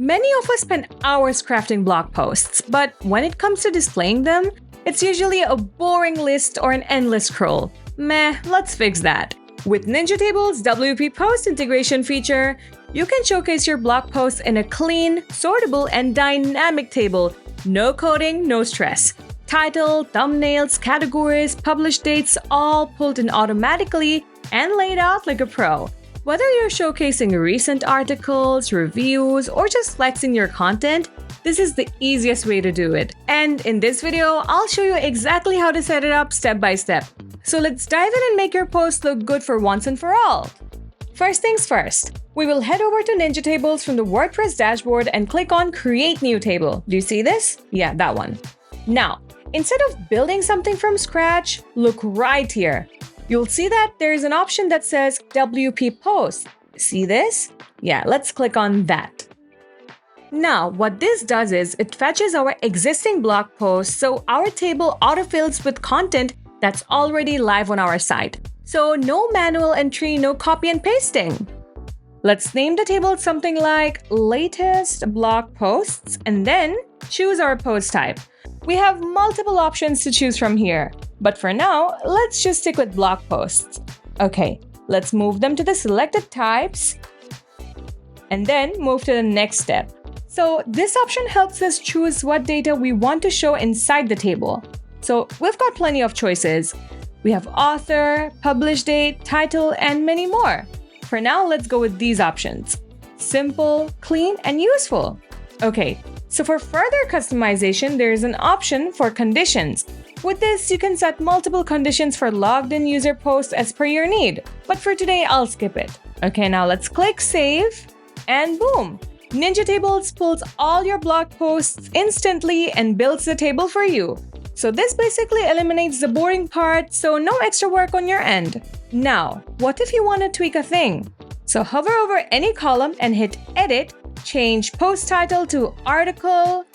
Many of us spend hours crafting blog posts, but when it comes to displaying them, it's usually a boring list or an endless scroll. Meh, let's fix that. With Ninja Tables' WP Post integration feature, you can showcase your blog posts in a clean, sortable, and dynamic table. No coding, no stress. Title, thumbnails, categories, published dates, all pulled in automatically and laid out like a pro. Whether you're showcasing recent articles, reviews, or just flexing your content, this is the easiest way to do it. And in this video, I'll show you exactly how to set it up step by step. So let's dive in and make your post look good for once and for all. First things first, we will head over to Ninja Tables from the WordPress dashboard and click on Create New Table. Do you see this? Yeah, that one. Now, instead of building something from scratch, look right here. You'll see that there's an option that says WP Post. See this? Yeah, let's click on that. Now, what this does is it fetches our existing blog post, so our table autofills with content that's already live on our site. So no manual entry, no copy and pasting. Let's name the table something like latest blog posts and then choose our post type. We have multiple options to choose from here, but for now, let's just stick with blog posts. Okay, let's move them to the selected types and then move to the next step. So this option helps us choose what data we want to show inside the table. So we've got plenty of choices. We have author, publish date, title, and many more. For now, let's go with these options. Simple, clean, and useful. Okay, so for further customization, there is an option for conditions. With this, you can set multiple conditions for logged in user posts as per your need. But for today, I'll skip it. Okay, now let's click Save, and boom! Ninja Tables pulls all your blog posts instantly and builds the table for you. So this basically eliminates the boring part, so no extra work on your end. Now, what if you want to tweak a thing? So hover over any column and hit Edit, change post title to Article,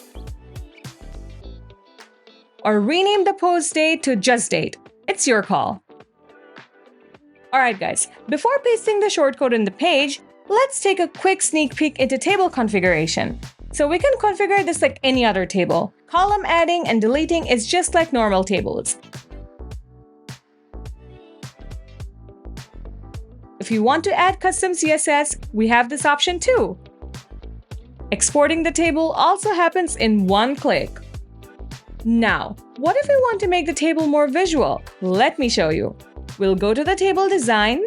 or rename the post date to just date. It's your call. Alright guys, before pasting the shortcode in the page, let's take a quick sneak peek into table configuration. So we can configure this like any other table. Column adding and deleting is just like normal tables. If you want to add custom CSS, we have this option too. Exporting the table also happens in one click. Now, what if we want to make the table more visual? Let me show you. We'll go to the table design,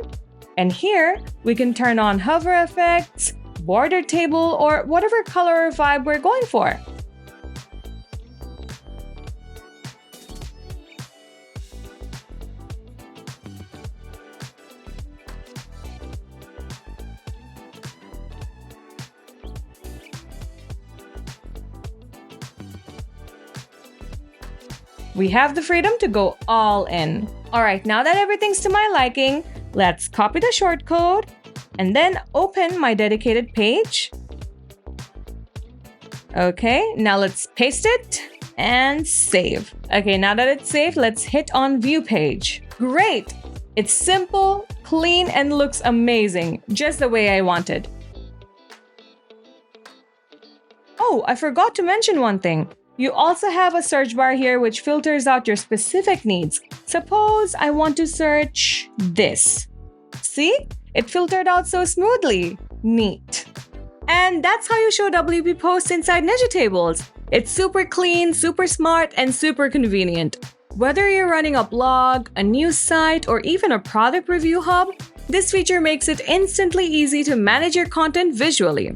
and here we can turn on hover effects, border table, or whatever color or vibe we're going for. We have the freedom to go all in. Alright, now that everything's to my liking, let's copy the shortcode and then open my dedicated page. Okay, now let's paste it and save. Okay, now that it's saved, let's hit on View Page. Great! It's simple, clean, and looks amazing, just the way I wanted. Oh, I forgot to mention one thing. You also have a search bar here which filters out your specific needs. Suppose I want to search this. See? It filtered out so smoothly. Neat. And that's how you show WP posts inside Ninja Tables. It's super clean, super smart, and super convenient. Whether you're running a blog, a news site, or even a product review hub, this feature makes it instantly easy to manage your content visually.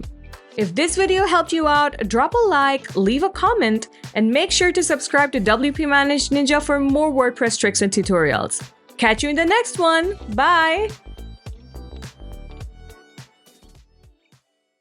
If this video helped you out, drop a like, leave a comment, and make sure to subscribe to WPManageNinja for more WordPress tricks and tutorials. Catch you in the next one. Bye!